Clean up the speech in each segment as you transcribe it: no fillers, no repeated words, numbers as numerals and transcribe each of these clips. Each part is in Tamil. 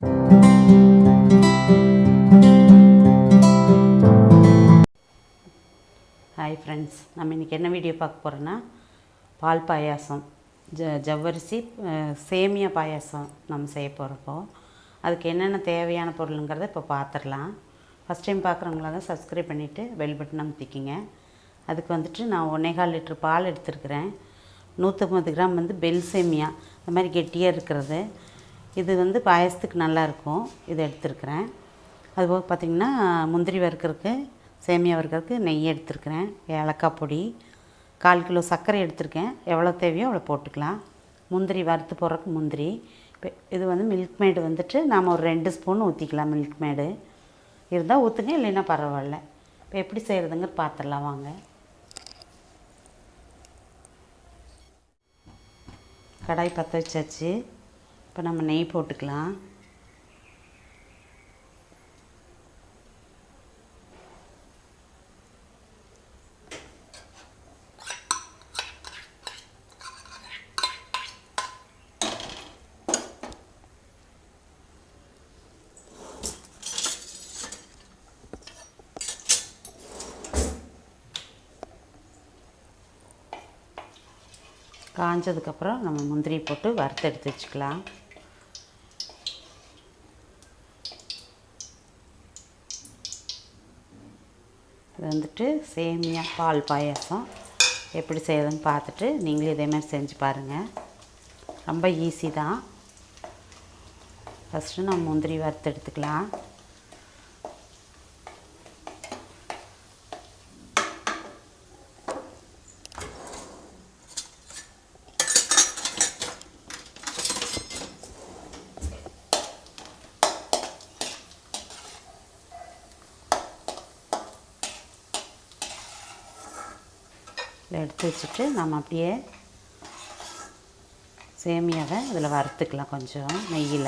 ஹாய் ஃப்ரெண்ட்ஸ், நம்ம இன்றைக்கி என்ன வீடியோ பார்க்க போகிறோன்னா பால் பாயாசம், ஜவ்வரிசி சேமியா பாயாசம் நம்ம செய்ய போகிறப்போ அதுக்கு என்னென்ன தேவையான பொருளுங்கிறத இப்போ பார்த்துடலாம். ஃபஸ்ட் டைம் பார்க்குறவங்களாக தான் சப்ஸ்கிரைப் பண்ணிவிட்டு பெல் பட்டன் அமைத்திக்கிங்க. அதுக்கு வந்துட்டு நான் 1.25 லிட்டர் பால் எடுத்துருக்கிறேன். 150 கிராம் பெல் சேமியா, அந்த மாதிரி கெட்டியாக இருக்கிறது. இது பாயாசத்துக்கு நல்லாயிருக்கும். இது எடுத்துருக்கிறேன். அதுபோக பார்த்திங்கன்னா முந்திரி வறுக்கிறதுக்கு, சேமியா வறுக்கிறதுக்கு நெய் எடுத்துருக்கிறேன். ஏலக்காய் பொடி, 1/4 கிலோ சர்க்கரை எடுத்துருக்கேன். எவ்வளோ தேவையோ அவ்வளோ போட்டுக்கலாம். முந்திரி வறுத்து போடுறதுக்கு முந்திரி. இப்போ இது மில்க் மேடு நாம் ஒரு 2 ஸ்பூன் ஊற்றிக்கலாம். மில்க் மேடு இருந்தால் ஊற்றுங்க, இல்லைன்னா பரவாயில்ல. இப்போ எப்படி செய்கிறதுங்க பார்த்துடலாம் வாங்க. கடாய் பற்ற வச்சாச்சு. இப்போ நம்ம நெய் போட்டுக்கலாம். காஞ்சதுக்கப்புறம் நம்ம முந்திரி போட்டு வறுத்து எடுத்து வச்சுக்கலாம். இது சேமியா பால் பாயாசம் எப்படி செய்யறதுன்னு பார்த்துட்டு நீங்களே இதேமாதிரி செஞ்சு பாருங்கள். ரொம்ப ஈஸி தான். ஃபஸ்ட்டு நம்ம முந்திரி வறுத்து எடுத்துக்கலாம். எடுத்து வச்சுட்டு நம்ம அப்படியே சேமியாவை இதில் வறுத்துக்கலாம். கொஞ்சம் நெய்யில்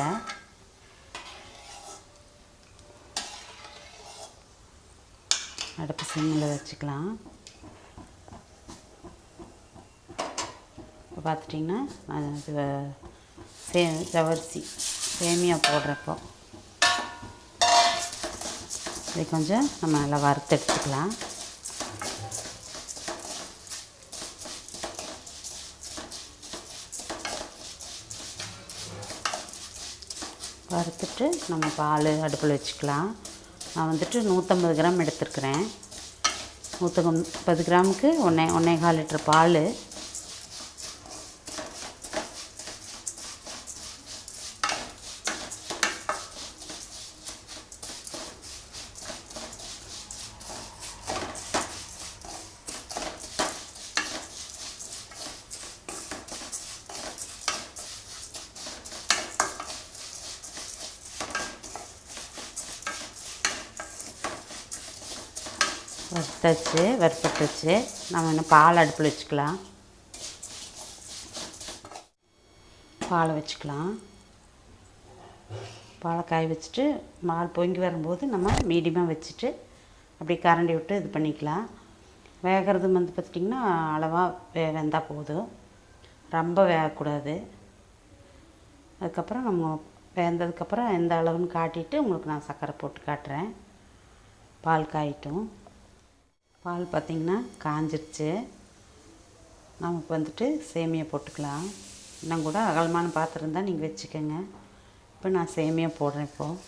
அடுப்பு சிம்மில் வச்சுக்கலாம். இப்போ பார்த்துட்டிங்கன்னா இது ஜவ்வரிசி சேமியா போடுறப்போ இதை கொஞ்சம் நம்ம நல்லா வறுத்து எடுத்துக்கலாம். வறுத்துட்டு நம்ம பால் அடுப்பில் வச்சுக்கலாம். நான் 150 கிராம் எடுத்துருக்கிறேன். 150 கிராமுக்கு 1.25 லிட்டர் பால். வறுப்பட்டுச்சு. நம்ம இன்னும் பால் அடுப்பில் வச்சுக்கலாம். பாலை வச்சுக்கலாம். பாலை காய வச்சுட்டு பால் பொங்கி வரும்போது நம்ம மீடியமாக வச்சுட்டு அப்படி கரண்டி விட்டு இது பண்ணிக்கலாம். வேகிறது பார்த்திட்டிங்கன்னா அளவாக வெந்தால் போதும், ரொம்ப வேகக்கூடாது. அதுக்கப்புறம் நம்ம வெந்ததுக்கப்புறம் எந்த அளவுன்னு காட்டிட்டு உங்களுக்கு நான் சர்க்கரை போட்டு காட்டுறேன். பால் காயிட்டும். பால் பார்த்திங்கன்னா காஞ்சிருச்சு. நமக்கு சேமியா போட்டுக்கலாம். இன்னும் கூட அகலமான பாத்திரம் இருந்தால் நீங்கள் வச்சுக்கோங்க. இப்போ நான் சேமியா போடுறேன். இப்போது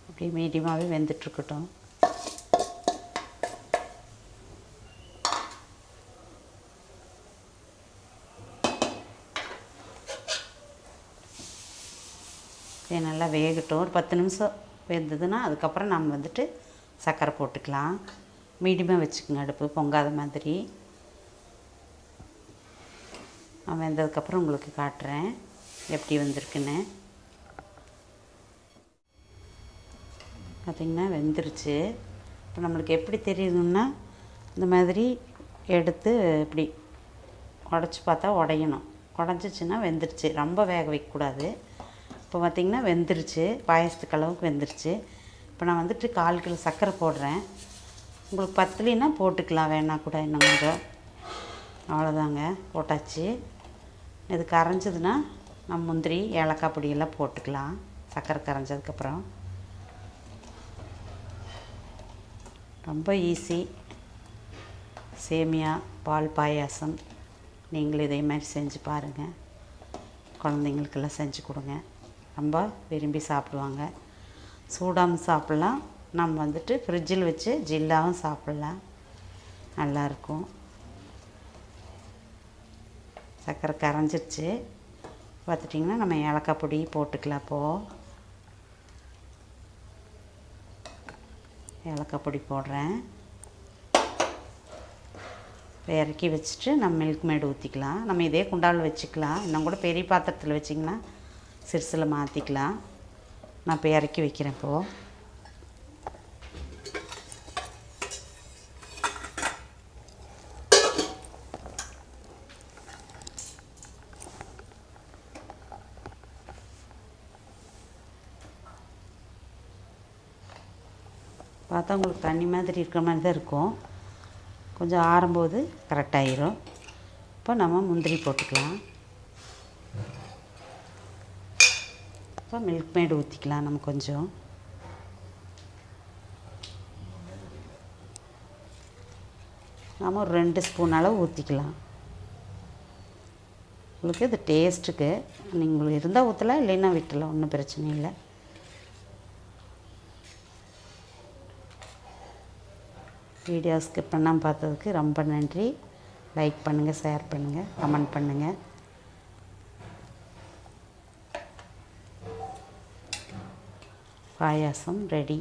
அப்படியே மீடியமாகவே வெந்துட்டுருக்கட்டும். இது நல்லா வேகட்டும். ஒரு 10 நிமிஷம் வெந்ததுன்னா அதுக்கப்புறம் நம்ம சர்க்கரை போட்டுக்கலாம். மீடியமாக வச்சுக்கோங்க அடுப்பு, பொங்காத மாதிரி. நான் வெந்ததுக்கப்புறம் உங்களுக்கு காட்டுறேன் எப்படி வந்திருக்குன்னு. பார்த்திங்கன்னா வெந்துருச்சு. இப்போ நம்மளுக்கு எப்படி தெரியுதுன்னா இந்த மாதிரி எடுத்து இப்படி உடச்சி பார்த்தா உடையணும். உடஞ்சிச்சின்னா வெந்துருச்சு. ரொம்ப வேக வைக்கக்கூடாது. இப்போ பார்த்திங்கன்னா வெந்துருச்சு. பாயசத்துக்கு அளவுக்கு வெந்துருச்சு. இப்போ நான் 1/4 கிலோ சர்க்கரை போடுறேன். உங்களுக்கு பத்தலைன்னா போட்டுக்கலாம், வேணா கூட இன்னும் கொஞ்சம். அவ்வளோதாங்க, போட்டாச்சு. இது கரைஞ்சதுன்னா நம்ம முந்திரி ஏலக்காய் பொடியெல்லாம் போட்டுக்கலாம். சர்க்கரை கரைஞ்சதுக்கப்புறம் ரொம்ப ஈஸி. சேமியா பால் பாயாசம் நீங்களும் இதே மாதிரி செஞ்சு பாருங்கள். குழந்தைங்களுக்கெல்லாம் செஞ்சு கொடுங்க, ரொம்ப விரும்பி சாப்பிடுவாங்க. சூடாகவும் சாப்பிட்லாம், நம்ம வந்துட்டு ஃப்ரிட்ஜில் வச்சு ஜில்லாகவும் சாப்பிட்லாம், நல்லாயிருக்கும். சர்க்கரை கரைஞ்சிருச்சு பார்த்துட்டிங்கன்னா நம்ம ஏலக்காய் பொடி போட்டுக்கலாம். இப்போது ஏலக்காய் பொடி போடுறேன். இப்போ இறக்கி வச்சுட்டு நம்ம மில்க் மேடு ஊற்றிக்கலாம். நம்ம இதே குண்டாவில் வச்சுக்கலாம், இன்னும் கூட பெரிய பாத்திரத்தில் வச்சிங்கன்னா சிறுசில் மாற்றிக்கலாம். நான் இப்போ இறக்கி வைக்கிறேன். இப்போது பார்த்தா உங்களுக்கு தண்ணி மாதிரி இருக்கிற மாதிரி தான் இருக்கும். கொஞ்சம் ஆறும்போது கரெக்டாகிடும். இப்போ நம்ம முந்திரி போட்டுக்கலாம். இப்போ மில்க் மேடு ஊற்றிக்கலாம். நம்ம கொஞ்சம் நம்ம ஒரு 2 ஸ்பூன் அளவு ஊற்றிக்கலாம். உங்களுக்கு இது டேஸ்ட்டுக்கு நீங்கள் இருந்தால் ஊற்றலாம், இல்லைன்னா விட்டுலாம், ஒன்றும் பிரச்சனை இல்லை. வீடியோ ஸ்கிப் பண்ணாமல் பார்த்ததுக்கு ரொம்ப நன்றி. லைக் பண்ணுங்கள், ஷேர் பண்ணுங்கள், கமெண்ட் பண்ணுங்கள். பாயாசம் ரெடி.